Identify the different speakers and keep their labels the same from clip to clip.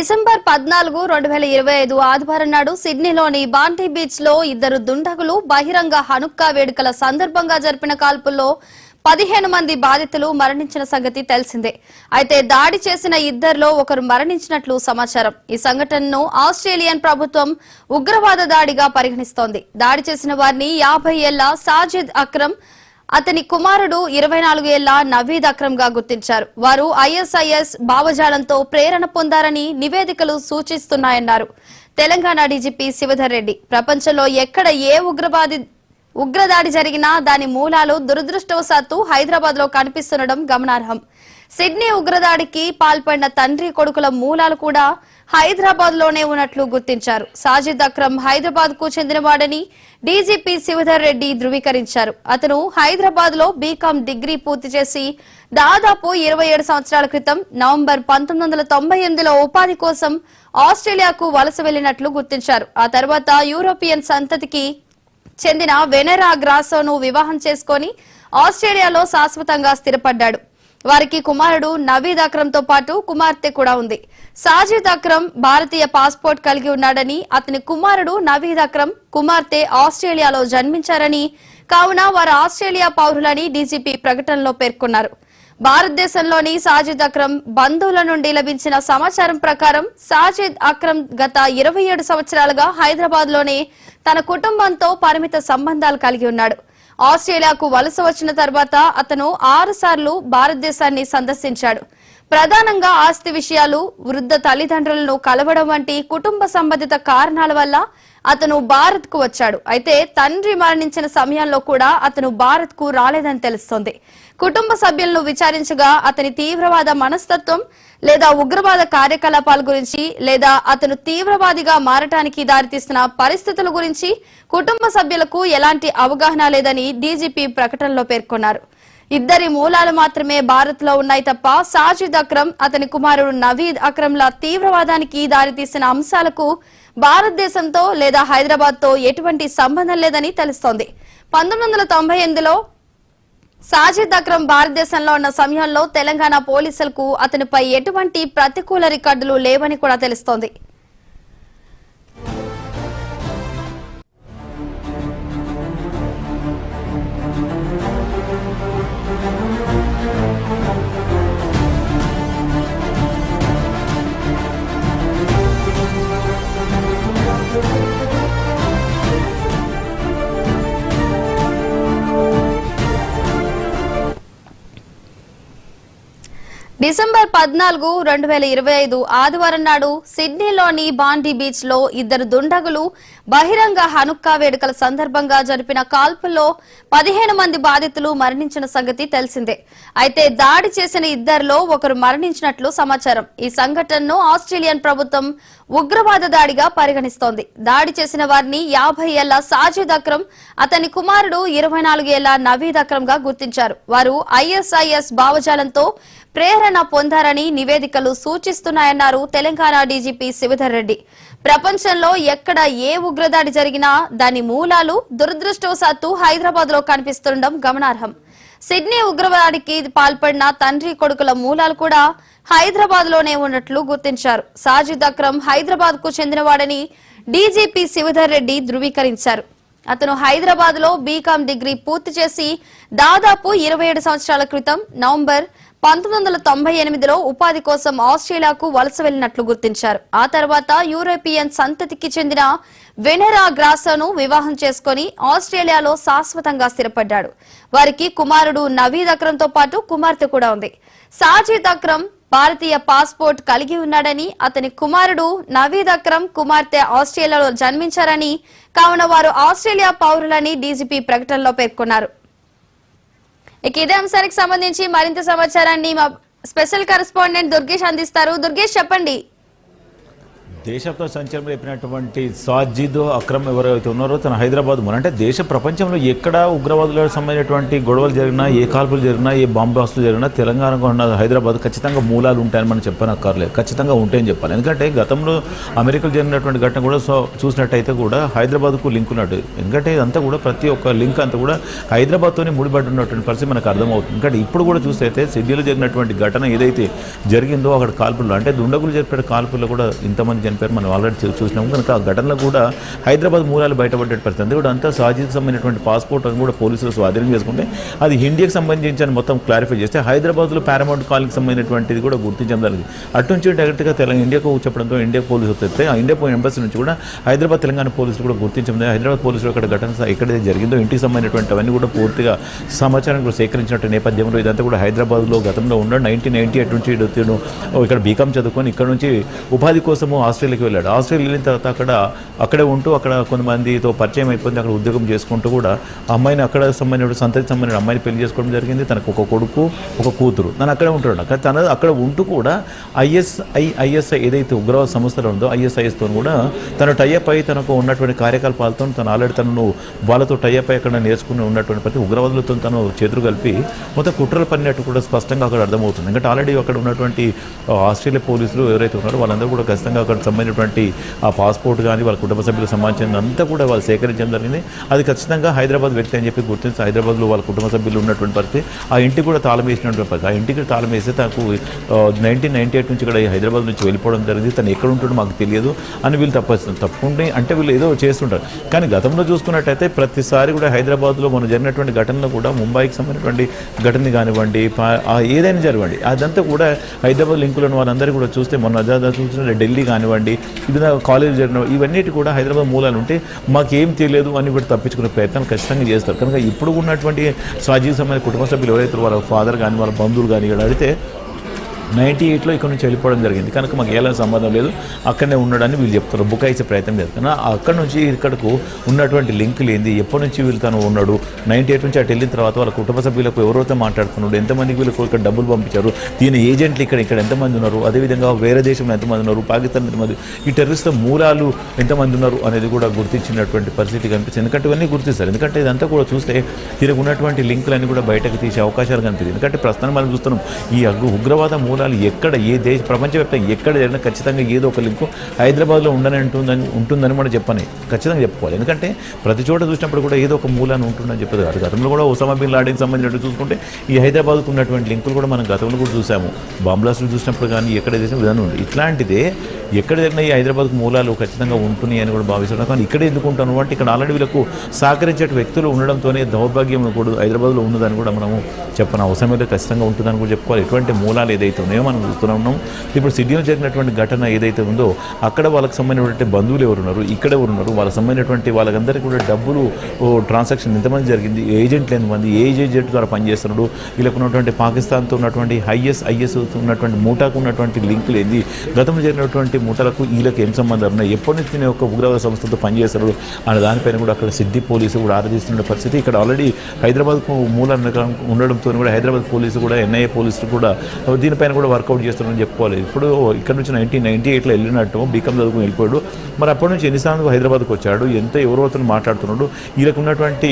Speaker 1: December 14, 2025 ఆదివారం నాడు సిడ్నీలోని బాంటీ beach లో ఇద్దరు దుండగులు బహిరంగ హనుక్కా వేడుకల సందర్భంగా జరిపిన కాల్పుల్లో 15 మంది బాధితులు మరణించిన సంగతి తెలిసిందే. అయితే దాడి చేసిన ఇద్దరిలో ఒకరు మరణించినట్లు సమాచారం. ఈ సంఘటనను ఆస్ట్రేలియన్ ప్రభుత్వం ఉగ్రవాద దాడిగా పరిగణిస్తోంది. దాడి చేసిన వారిని 50 ఏళ్ల సాజిద్ అక్రమ్, అతని కుమారుడు 24 ఏళ్ల నవీద్ అక్రమ్ గా గుర్తించారు. వారు ఐఎస్ఐఎస్ భావజాలంతో ప్రేరణ పొందారని నివేదికలు సూచిస్తున్నాయన్నారు తెలంగాణ డీజీపీ శివధర్ రెడ్డి. ప్రపంచంలో ఎక్కడ ఏ ఉగ్రదాడి జరిగినా దాని మూలాలు దురదృష్టవశాత్తు హైదరాబాద్ లో కనిపిస్తుండడం గమనార్హం. సిడ్నీ ఉగ్రదాడికి పాల్పడిన తండ్రి కొడుకుల మూలాలు కూడా హైదరాబాద్ లోనే ఉన్నట్లు గుర్తించారు. సాజిద్ అక్రమ్ హైదరాబాద్ కు చెందినవాడని డీజీపీ శివధర్ రెడ్డి ధృవీకరించారు. అతను హైదరాబాద్ లో బీకామ్ డిగ్రీ పూర్తి చేసి దాదాపు 27 సంవత్సరాల క్రితం నవంబర్ 1998లో ఉపాధి కోసం ఆస్ట్రేలియాకు వలస వెళ్లినట్లు గుర్తించారు. ఆ తర్వాత యూరోపియన్ సంతతికి చెందిన వెనెరా గ్రాసోను వివాహం చేసుకుని ఆస్ట్రేలియాలో శాశ్వతంగా స్థిరపడ్డాడు. వారికి కుమారుడు నవీద్ అక్రమ్ తో పాటు కుమార్తె కూడా ఉంది. సాజిద్ అక్రమ్ భారతీయ పాస్పోర్ట్ కలిగి ఉన్నాడని, అతని కుమారుడు నవీద్ అక్రమ్ కుమార్తె ఆస్ట్రేలియాలో జన్మించారని, కావున వారు ఆస్ట్రేలియా పౌరులని డీజీపీ ప్రకటనలో పేర్కొన్నారు. భారతదేశంలోని సాజిద్ అక్రమ్ బంధువుల నుండి లభించిన సమాచారం ప్రకారం సాజిద్ అక్రమ్ గత 27 సంవత్సరాలుగా హైదరాబాద్ లోనే తన కుటుంబంతో పరిమిత సంబంధాలు కలిగి ఉన్నాడు. ఆస్ట్రేలియాకు వలస వచ్చిన తర్వాత అతను 6 సార్లు భారతదేశాన్ని సందర్శించాడు. ప్రధానంగా ఆస్తి విషయాలు, వృద్ధ తల్లిదండ్రులను కలవడం వంటి కుటుంబ సంబంధిత కారణాల వల్ల అతను భారత్ కు వచ్చాడు. అయితే తండ్రి మరణించిన సమయంలో కూడా అతను భారత్ కు రాలేదని తెలుస్తోంది. కుటుంబ సభ్యులను విచారించగా అతని తీవ్రవాద మనస్తత్వం లేదా ఉగ్రవాద కార్యకలాపాల గురించి, లేదా అతను తీవ్రవాదిగా మారటానికి దారితీస్తున్న పరిస్థితుల గురించి కుటుంబ సభ్యులకు ఎలాంటి అవగాహన లేదని డీజీపీ ప్రకటనలో పేర్కొన్నారు. ఇద్దరి మూలాలు మాత్రమే భారత్ లో ఉన్నాయి తప్ప సాజిద్ అక్రమ్, అతని కుమారుడు నవీద్ అక్రమ్ల తీవ్రవాదానికి దారితీసిన అంశాలకు భారతదేశంతో లేదా హైదరాబాద్ తో ఎటువంటి సంబంధం లేదని తెలుస్తోంది. 1998లో సాజిద్ అక్రమ్ భారతదేశంలో ఉన్న సమయంలో తెలంగాణ పోలీసులకు అతనిపై ఎటువంటి ప్రతికూల రికార్డులు లేవని కూడా తెలుస్తోంది. డిసెంబర్ 14, 2025 ఆదివారం నాడు సిడ్నీలోని బాంటీ బీచ్ లో ఇద్దరు దుండగులు బహిరంగ హనుక్కా వేడుకల సందర్భంగా జరిపిన కాల్పుల్లో 15 మంది బాధితులు మరణించిన సంగతి తెలిసిందే. అయితే దాడి చేసిన ఇద్దరిలో ఒకరు మరణించినట్లు సమాచారం. ఈ సంఘటనను ఆస్ట్రేలియన్ ప్రభుత్వం ఉగ్రవాద దాడిగా పరిగణిస్తోంది. దాడి చేసిన వారిని 50 ఏళ్ల సాజిద్ అక్రమ్, అతని కుమారుడు 24 ఏళ్ల నవీద్ అక్రమ్ గా గుర్తించారు. వారు ఐఎస్ఐఎస్ భావజాలంతో ప్రేరణ పొందారని నివేదికలు సూచిస్తున్నాయన్నారు తెలంగాణ డీజీపీ శివధర్ రెడ్డి. ప్రపంచంలో ఎక్కడ ఏ ఉగ్రదాడి జరిగినా దాని మూలాలు దురదృష్టవశాత్తు హైదరాబాద్ లో కనిపిస్తుండడం గమనార్హం. సిడ్నీ ఉగ్రవాడికి పాల్పడిన తండ్రి కొడుకుల మూలాలు కూడా హైదరాబాద్ లోనే ఉన్నట్లు గుర్తించారు. సాజిద్ అక్రమ్ హైదరాబాద్ కు చెందినవాడని డీజీపీ శివధర్ రెడ్డి ధృవీకరించారు. అతను హైదరాబాద్ లో బీకామ్ డిగ్రీ పూర్తి చేసి దాదాపు 27 సంవత్సరాల క్రితం నవంబర్ 1998లో ఉపాధి కోసం ఆస్ట్రేలియాకు వలస వెళ్లినట్లు గుర్తించారు. ఆ తర్వాత యూరోపియన్ సంతతికి చెందిన వెనెరా గ్రాసోను వివాహం చేసుకుని ఆస్ట్రేలియాలో శాశ్వతంగా స్థిరపడ్డాడు. వారికి కుమారుడు నవీద్ అక్రమ్ తో పాటు కుమార్తె కూడా ఉంది. సాజిద్ అక్రమ్ భారతీయ పాస్పోర్ట్ కలిగి ఉన్నాడని, అతని కుమారుడు నవీద్ అక్రమ్ కుమార్తె ఆస్ట్రేలియాలో జన్మించారని, కావున వారు ఆస్ట్రేలియా పౌరులని డీజీపీ ప్రకటనలో పేర్కొన్నారు. ఇక ఇదే అంశానికి సంబంధించి మరింత సమాచారాన్ని మా స్పెషల్ కరెస్పాండెంట్ దుర్గేష్ అందిస్తారు. దుర్గేష్, చెప్పండి.
Speaker 2: దేశంతో సంచలనం రేపినటువంటి సాజిద్ అక్రమ్ ఎవరైతే ఉన్నారో తన హైదరాబాద్ అంటే దేశ ప్రపంచంలో ఎక్కడ ఉగ్రవాదులకు సంబంధించినటువంటి గొడవలు జరిగినా, ఏ కాల్పులు జరిగినా, ఏ బాంబ్ బ్లాస్టులు జరిగినా తెలంగాణకు ఉన్న హైదరాబాద్ ఖచ్చితంగా మూలాలు ఉంటాయని మనం చెప్పనక్కర్లేదు, ఖచ్చితంగా ఉంటాయని చెప్పాలి. ఎందుకంటే గతంలో అమెరికాలో జరిగినటువంటి ఘటన కూడా చూసినట్టయితే కూడా హైదరాబాద్కు లింక్ ఉన్నట్టు. ఎందుకంటే ఇదంతా కూడా ప్రతి ఒక్క లింక్ అంతా కూడా హైదరాబాద్తోనే ముడిపడి ఉన్నటువంటి పరిస్థితి మనకు అర్థమవుతుంది. ఎందుకంటే ఇప్పుడు కూడా చూస్తే అయితే సిడ్నీలో జరిగినటువంటి ఘటన ఏదైతే జరిగిందో అక్కడ కాల్పులు అంటే దుండగులు జరిపే కాల్పుల్లో కూడా ఇంతమంది చనిపోయారు మనం ఆల్రెడీ చూసినాము. కనుక ఆ ఘటనలో కూడా హైదరాబాద్ మూలాలు బయటపడే పరిస్థితి. అంతే కూడా అంతా సాజిద్కి సంబంధించినటువంటి పాస్పోర్ట్ అని కూడా పోలీసులు స్వాధీనం చేసుకుంటే అది ఇండియాకి సంబంధించి మొత్తం క్లారిఫై చేస్తే హైదరాబాద్లో పారామౌంట్ కాలనీకి సంబంధించినటువంటిది కూడా గుర్తించడం జరిగింది. అటు నుంచి డైరెక్ట్గా తెలంగాణ ఇండియాకు చెప్పడంతో ఇండియా పోలీసులు వస్తే ఆ ఇండియా ఎంబసీ నుంచి కూడా హైదరాబాద్ తెలంగాణ పోలీసులు కూడా గుర్తించడం. హైదరాబాద్ పోలీసులు అక్కడ ఘటన ఎక్కడైతే జరిగిందో ఇంటికి సంబంధించినటువంటి అవన్నీ కూడా పూర్తిగా సమాచారం కూడా సేకరించినట్టు నేపథ్యంలో ఇదంతా కూడా హైదరాబాద్లో గతంలో ఉన్న 1998 నుంచి ఇక్కడ బీకామ్ చదువుకొని ఇక్కడ నుంచి ఉపాధి కోసము ఆస్ట్రేలియాకి వెళ్ళాడు. ఆస్ట్రేలియా వెళ్ళిన తర్వాత అక్కడే ఉంటూ అక్కడ కొంతమందితో పరిచయం అయిపోయింది. అక్కడ ఉద్యోగం చేసుకుంటూ కూడా అమ్మాయిని అక్కడ సంబంధించిన సంతతికి సంబంధించిన అమ్మాయిని పెళ్లి చేసుకోవడం జరిగింది. తనకు ఒక కొడుకు ఒక కూతురు. తను అక్కడే ఉంటున్నాడు. కానీ తన అక్కడ ఉంటూ కూడా ఐఎస్ఐ ఏదైతే ఉగ్రవాద సంస్థలు ఉందో ఐఎస్ఐఎస్తో కూడా తను టైఅప్ అయి తనకు ఉన్నటువంటి కార్యకలాపాలతో తను ఆల్రెడీ తనను వాళ్ళతో టైఅప్ అయి అక్కడ నేర్చుకుని ఉన్నటువంటి ప్రతి ఉగ్రవాదులతో తను చేతులు కలిపి మొత్తం కుట్రలు పడినట్టు కూడా స్పష్టంగా అక్కడ అర్థమవుతుంది. ఎందుకంటే ఆల్రెడీ అక్కడ ఉన్నటువంటి ఆస్ట్రేలియా పోలీసులు ఎవరైతే ఉన్నారో వాళ్ళందరూ కూడా ఖచ్చితంగా అక్కడ సంబంధించినటువంటి ఆ పాస్పోర్ట్ కానీ వాళ్ళ కుటుంబ సభ్యులకు సంబంధించిన అంతా కూడా వాళ్ళు సేకరించడం జరిగింది. అది ఖచ్చితంగా హైదరాబాద్ వ్యక్తి అని చెప్పి గుర్తించి హైదరాబాద్లో వాళ్ళ కుటుంబ సభ్యులు ఉన్నటువంటి పరిస్థితి. ఆ ఇంటికి కూడా తాళం వేసినటువంటి పరిస్థితి. ఆ ఇంటికి తాళం వేస్తే తనకు 1998 నుంచి ఇక్కడ హైదరాబాద్ నుంచి వెళ్ళిపోవడం జరిగింది. తను ఎక్కడ ఉంటుందో మాకు తెలియదు అని వీళ్ళు తప్పుకుంటే అంటే వీళ్ళు ఏదో చేస్తుంటారు. కానీ గతంలో చూసుకున్నట్టయితే ప్రతిసారి కూడా హైదరాబాద్లో మనం జరిగినటువంటి ఘటనలో కూడా ముంబైకి సంబంధించినటువంటి ఘటన కానివ్వండి ఏదైనా జరగండి అదంతా కూడా హైదరాబాద్ లింకులను వాళ్ళందరూ కూడా చూస్తే మొన్న చూసిన ఢిల్లీ కానివ్వండి ఇది కాలేజ్ జరిగిన ఇవన్నిటి కూడా హైదరాబాద్ మూలాలు ఉంటే మాకేం తెలియదు అని కూడా తప్పించుకునే ప్రయత్నం ఖచ్చితంగా చేస్తారు. కనుక ఇప్పుడు ఉన్నటువంటి సాజీకి సంబంధించిన కుటుంబ సభ్యులు ఎవరైతే వాళ్ళ ఫాదర్ కానీ వాళ్ళ బంధువులు కానీ ఇక్కడ అడిగితే 98లో ఇక్కడ నుంచి వెళ్ళిపోవడం జరిగింది. కనుక మాకు ఏమైనా సంబంధం లేదు అక్కడనే ఉన్నాడని వీళ్ళు చెప్తారు. బుకాయించే ప్రయత్నం చేస్తున్నా అక్కడ నుంచి ఇక్కడకు ఉన్నటువంటి లింకులు ఏంది, ఎప్పటి నుంచి వీళ్ళు తను ఉన్నాడు, 98 నుంచి అటు వెళ్ళిన తర్వాత వాళ్ళ కుటుంబ సభ్యులకు ఎవరైతే మాట్లాడుతున్నాడు, ఎంతమందికి వీళ్ళకి ఇక్కడ డబ్బులు పంపించారు, దీని ఏజెంట్లు ఇక్కడ ఎంతమంది ఉన్నారు, అదేవిధంగా వేరే దేశంలో ఎంతమంది ఉన్నారు, పాకిస్తాన్ ఎంతమంది, ఈ టెర్రరిస్ట్ మూలాలు ఎంతమంది ఉన్నారు అనేది కూడా గుర్తించినటువంటి పరిస్థితి కనిపిస్తుంది. ఎందుకంటే ఇవన్నీ గుర్తిస్తారు. ఎందుకంటే ఇదంతా కూడా చూస్తే తిరిగి ఉన్నటువంటి లింకులన్నీ కూడా బయటకు తీసే అవకాశాలు కనిపిస్తుంది. ఎందుకంటే ప్రస్తుతం మనం చూస్తున్నాం ఈ ఉగ్రవాద మూలాలు ఎక్కడ ఏ ప్రపంచవ్యాప్తంగా ఎక్కడ జరిగినా ఖచ్చితంగా ఏదో ఒక లింకు హైదరాబాద్లో ఉంటుందని మనం చెప్పని ఖచ్చితంగా చెప్పుకోవాలి. ఎందుకంటే ప్రతి చోట చూసినప్పుడు కూడా ఏదో ఒక మూలాన్ని ఉంటుందని చెప్పేది కాదు. గతంలో కూడా ఒసామా బిన్ లాడెన్కి సంబంధించినట్టు చూసుకుంటే ఈ హైదరాబాద్కు ఉన్నటువంటి లింకులు కూడా మనం గతంలో కూడా చూసాము. బాంబ్ బ్లాస్టులు చూసినప్పుడు కానీ ఎక్కడ చేసిన విధానం ఉంది. ఇట్లాంటిదే ఎక్కడ జరిగినా ఈ హైదరాబాద్కు మూలాలు ఖచ్చితంగా ఉంటున్నాయి అని కూడా భావిస్తున్నాం. కానీ ఇక్కడ ఎందుకు ఉంటాను అంటే ఇక్కడ ఆల్రెడీ వీళ్ళకు సహకరించే వ్యక్తులు ఉండడంతోనే దౌర్భాగ్యం కూడా హైదరాబాద్లో ఉన్నదని కూడా మనము చెప్పిన అవసరం అయితే ఖచ్చితంగా ఉంటుందని కూడా చెప్పుకోవాలి. ఎటువంటి మూలాలు ఏదైతే ఉన్నాయో మనం చూస్తూనే ఉన్నాం. ఇప్పుడు సిడ్నీలో జరిగినటువంటి ఘటన ఏదైతే ఉందో అక్కడ వాళ్ళకి సంబంధించినటువంటి బంధువులు ఎవరున్నారు, ఇక్కడ ఎవరున్నారు, వాళ్ళకి సంబంధించినటువంటి వాళ్ళందరికీ కూడా డబ్బులు ట్రాన్సాక్షన్ ఎంతమంది జరిగింది, ఏజెంట్లు ఎంతమంది, ఏ ఏజెంట్ ద్వారా పనిచేస్తున్నాడు, వీళ్ళకు ఉన్నటువంటి పాకిస్తాన్తో ఉన్నటువంటి ఐఎస్ ఉన్నటువంటి మూటాకు ఉన్నటువంటి లింకులు ఏంది, గతంలో జరిగినటువంటి మూటలకు వీళ్ళకి ఏం సంబంధం ఉన్నాయి, ఎప్పటి నుంచి నేను ఒక ఉగ్రవాద సంస్థతో పనిచేస్తారు అనే దానిపైన కూడా అక్కడ సిడ్నీ పోలీసు కూడా ఆరాధిస్తున్న పరిస్థితి. ఇక్కడ ఆల్రెడీ హైదరాబాద్కు మూలాన్ని ఉండడంతో కూడా హైదరాబాద్ పోలీసు కూడా ఎన్ఐఏ పోలీసులు కూడా దీనిపైన కూడా వర్కౌట్ చేస్తున్నారని చెప్పుకోవాలి. ఇప్పుడు ఇక్కడ నుంచి 1998లో వెళ్ళినట్టు బీకామ్ చదువుకుని వెళ్ళిపోయాడు. మరి అప్పటి నుంచి ఎన్నిసార్లు హైదరాబాద్కు వచ్చాడు, ఎవరితో మాట్లాడుతున్నాడు, వీళ్ళకు ఉన్నటువంటి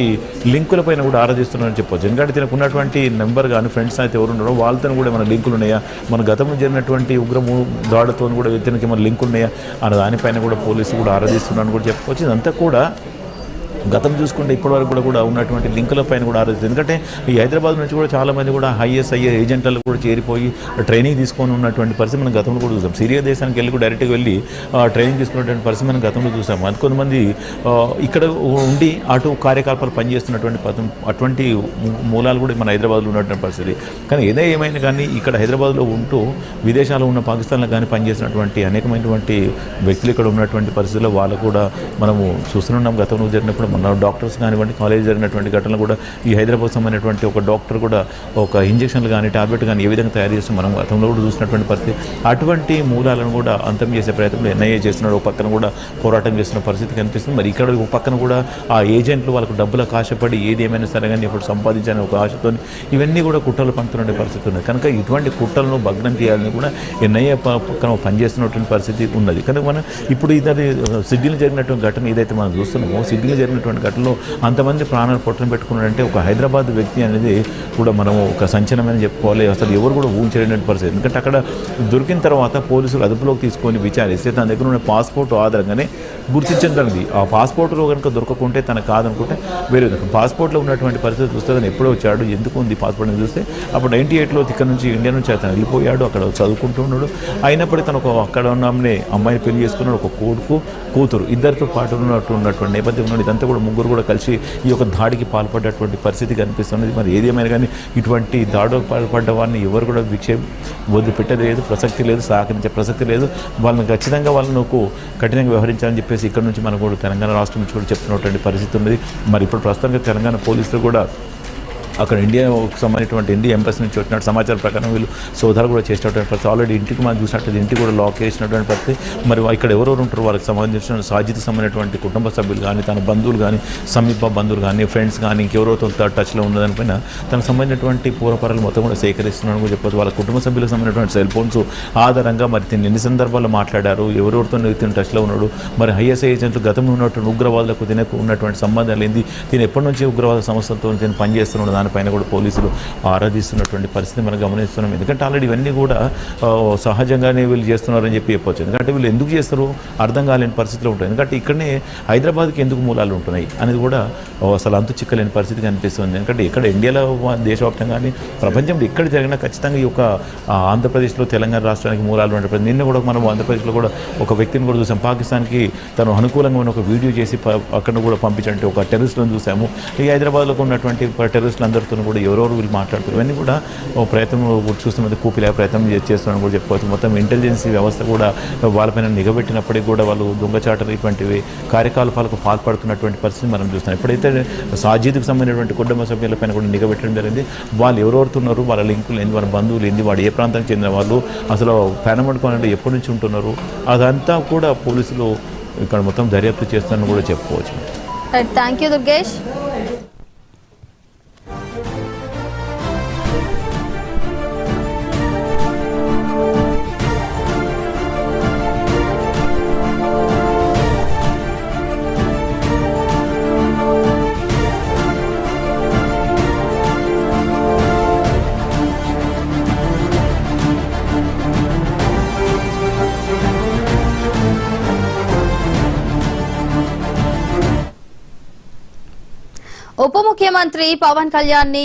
Speaker 2: లింకుల పైన కూడా ఆరాధిస్తున్నారని చెప్పవచ్చు. ఎందుకంటే దీనికి ఉన్నటువంటి నెంబర్ కానీ ఫ్రెండ్స్ అయితే ఎవరు ఉన్నారో వాళ్ళతో కూడా మన లింకులు ఉన్నాయా, మన గతంలో జరిగినటువంటి ఉగ్రము దాడుతో కూడా ఇతనికి మన లింక్ ఉన్నాయా అన్న దానిపైన కూడా పోలీసులు కూడా ఆరాధిస్తున్నారని కూడా చెప్పుకోవచ్చు. ఇదంతా కూడా గతం చూసుకుంటే ఇప్పటివరకు కూడా ఉన్నటువంటి లింకుల పైన కూడా ఆలోచిస్తుంది. ఎందుకంటే ఈ హైదరాబాద్ నుంచి కూడా చాలామంది కూడా ఐఎస్ఐ ఏజెంట్లకు కూడా చేరిపోయి ట్రైనింగ్ తీసుకొని ఉన్నటువంటి పరిస్థితి మనం గతంలో కూడా చూసాం. సిరియా దేశానికి వెళ్ళి కూడా డైరెక్ట్గా వెళ్ళి ట్రైనింగ్ తీసుకున్నటువంటి పరిస్థితి మనం గతంలో చూసాం. అది కొంతమంది ఇక్కడ ఉండి అటు కార్యకలాపాలు పనిచేస్తున్నటువంటి అటువంటి మూలాలు కూడా మన హైదరాబాద్లో ఉన్నటువంటి పరిస్థితి. కానీ ఏమైనా కానీ ఇక్కడ హైదరాబాద్లో ఉంటూ విదేశాల్లో ఉన్న పాకిస్తాన్లో కానీ పనిచేసినటువంటి అనేకమైనటువంటి వ్యక్తులు ఇక్కడ ఉన్నటువంటి పరిస్థితుల్లో వాళ్ళు కూడా మనము చూస్తున్నాం. గతంలో జరిగినప్పుడు మొన్న డాక్టర్స్ కానివ్వండి, కాలేజ్ జరిగినటువంటి ఘటనలు కూడా ఈ హైదరాబాద్ సంబంధించినటువంటి ఒక డాక్టర్ కూడా ఒక ఇంజక్షన్లు కానీ టాబ్లెట్ కానీ ఏ విధంగా తయారు చేస్తాం మనం గతంలో కూడా చూసినటువంటి పరిస్థితి. అటువంటి మూలాలను కూడా అంతం చేసే ప్రయత్నంలో ఎన్ఐఏ చేస్తున్నాడు. ఒక పక్కన కూడా పోరాటం చేస్తున్న పరిస్థితి కనిపిస్తుంది. మరి ఇక్కడ ఒక పక్కన కూడా ఆ ఏజెంట్లు వాళ్ళకు డబ్బులకు ఆశపడి ఏది ఏమైనా సరే కానీ ఇప్పుడు సంపాదించాలని ఒక ఆశతో ఇవన్నీ కూడా కుట్రలు పంపుతున్న పరిస్థితి ఉంది. కనుక ఇటువంటి కుట్రలను భగ్నం చేయాలని కూడా ఎన్ఐఏ పక్కన పనిచేస్తున్నటువంటి పరిస్థితి ఉన్నది. కనుక మనం ఇప్పుడు ఇది సిడ్నీలో జరిగినటువంటి ఘటన ఏదైతే మనం చూస్తున్నామో, సిడ్నీలో జరిగినటువంటి ఘటనలో అంతమంది ప్రాణాలు పొట్టన పెట్టుకున్నారంటే ఒక హైదరాబాద్ వ్యక్తి అనేది కూడా మనం ఒక సంచలనమని చెప్పుకోవాలి. అసలు ఎవరు కూడా ఊహించలేని పరిస్థితి. ఎందుకంటే అక్కడ దొరికిన తర్వాత పోలీసులు అదుపులోకి తీసుకొని విచారిస్తే తన దగ్గర ఉన్న పాస్పోర్ట్ ఆధారంగానే గుర్తించగలిగింది. ఆ పాస్పోర్ట్లో కనుక దొరకకుంటే తన కాదనుకుంటే వేరే పాస్పోర్ట్లో ఉన్నటువంటి పరిస్థితి చూస్తే తను ఎప్పుడో వచ్చాడు, ఎందుకు ఉంది పాస్పోర్ట్ అని చూస్తే అప్పుడు 98లో ఇక్కడ నుంచి ఇండియా నుంచి అతను వెళ్ళిపోయాడు, అక్కడ చదువుకుంటున్నాడు. అయినప్పటికీ తనకు అక్కడ ఉన్న అమ్మాయిని పెళ్లి చేసుకున్నాడు, ఒక కొడుకు కూతురు ఇద్దరితో పాటు ఉన్నటువంటి నేపథ్యం ఉన్నాడు. ఇదంతా కూడా ముగ్గురు కూడా కలిసి ఈ యొక్క దాడికి పాల్పడ్డటువంటి పరిస్థితి కనిపిస్తున్నది. మరి ఏదేమైనా కానీ ఇటువంటి దాడికి పాల్పడ్డ వారిని ఎవరు కూడా వదిలిపెట్టేది లేదు, ప్రసక్తి లేదు, సహకరించే ప్రసక్తి లేదు. వాళ్ళని ఖచ్చితంగా వాళ్ళను కఠినంగా వ్యవహరించాలని చెప్పేసి ఇక్కడ నుంచి మనకు కూడా తెలంగాణ రాష్ట్రం నుంచి కూడా చెప్తున్నటువంటి పరిస్థితి ఉన్నది. మరి ఇప్పుడు ప్రస్తుతంగా తెలంగాణ పోలీసులు కూడా అక్కడ ఇండియాకు సంబంధించినటువంటి ఇండియా ఎంబసీ నుంచి వచ్చినట్టు సమాచారం ప్రకారం వీళ్ళు సోదాలు కూడా చేసినటువంటి పరిస్థితి. ఆల్రెడీ ఇంటికి మనం చూసినట్టు ఇంటికి కూడా లాక్ చేసినటువంటి పరిస్థితి. మరి ఇక్కడ ఎవరెవరు ఉంటారు వాళ్ళకి సంబంధించిన సాజిద్కి సంబంధించినటువంటి కుటుంబ సభ్యులు కానీ, తన బంధువులు కానీ, సమీప బంధువులు కానీ, ఫ్రెండ్స్ కానీ, ఇంకెవరెవరితో టచ్లో ఉన్నదానిపైన తనకు సంబంధించినటువంటి పూర్వపరాలు మొత్తం కూడా సేకరిస్తున్నాను కూడా చెప్పొచ్చు. వాళ్ళ కుటుంబ సభ్యులకు సంబంధించినటువంటి సెల్ ఫోన్స్ ఆధారంగా మరి తిని ఎన్ని సందర్భాల్లో మాట్లాడారు, ఎవరెవరితో తిని టచ్లో ఉన్నాడు, మరి ఐఎస్ఐ ఏజెంట్లు గతంలో ఉన్నటువంటి ఉగ్రవాదులకు తినకు ఉన్నటువంటి సంబంధాలు ఏంది, తిని ఎప్పటి నుంచి ఉగ్రవాద సంస్థలతో తిని పనిచేస్తున్నాడు పైన కూడా పోలీసులు ఆరాధిస్తున్నటువంటి పరిస్థితి మనం గమనిస్తున్నాం. ఎందుకంటే ఆల్రెడీ ఇవన్నీ కూడా సహజంగానే వీళ్ళు చేస్తున్నారని చెప్పవచ్చు. ఎందుకంటే వీళ్ళు ఎందుకు చేస్తారు అర్థం కాలేని పరిస్థితిలో ఉంటుంది. ఎందుకంటే ఇక్కడనే హైదరాబాద్కి ఎందుకు మూలాలు ఉంటున్నాయి అనేది కూడా అసలు అంతు చిక్కలేని పరిస్థితి కనిపిస్తుంది. ఎందుకంటే ఇక్కడ ఇండియాలో దేశవ్యాప్తంగా కానీ ప్రపంచంలో ఎక్కడ జరిగినా ఖచ్చితంగా ఈ యొక్క ఆంధ్రప్రదేశ్లో తెలంగాణ రాష్ట్రానికి మూలాలు ఉంటాయి. నిన్న కూడా మనం ఆంధ్రప్రదేశ్లో కూడా ఒక వ్యక్తిని కూడా చూసాం, పాకిస్తాన్కి తను అనుకూలంగా ఉన్న ఒక వీడియో చేసి అక్కడ కూడా పంపించంటే ఒక టెర్రరిస్టులను చూసాము. ఈ హైదరాబాద్లో ఉన్నటువంటి టెర్రరిస్టులు అందరితో కూడా ఎవరెవరు వీళ్ళు మాట్లాడుతారు. ఇవన్నీ కూడా ప్రయత్నం చూస్తున్నది కూపిలే ప్రయత్నం చేస్తున్నారని కూడా చెప్పుకోవచ్చు. మొత్తం ఇంటెలిజెన్సీ వ్యవస్థ కూడా వాళ్ళపైన నిఘబెట్టినప్పటికీ కూడా వాళ్ళు దొంగచాటలు ఇటువంటివి కార్యకలాపాలకు పాల్పడుతున్నటువంటి పరిస్థితి మనం చూస్తున్నాం. ఎప్పుడైతే సాజిద్కి సంబంధించినటువంటి కుటుంబ సభ్యులపైన కూడా నిఘబెట్టడం జరిగింది, వాళ్ళు ఎవరెవరుతున్నారు, వాళ్ళ లింకులు ఏంది, వాళ్ళ బంధువులు ఏంది, వాడు ఏ ప్రాంతానికి చెందిన వాళ్ళు, అసలు పానమడుకోవాలంటే ఎప్పటి నుంచి ఉంటున్నారు, అదంతా కూడా పోలీసులు ఇక్కడ మొత్తం దర్యాప్తు చేస్తున్నారని కూడా చెప్పుకోవచ్చు.
Speaker 1: Thank you Durgesh. ఉప ముఖ్యమంత్రి పవన్ కళ్యాణ్ ని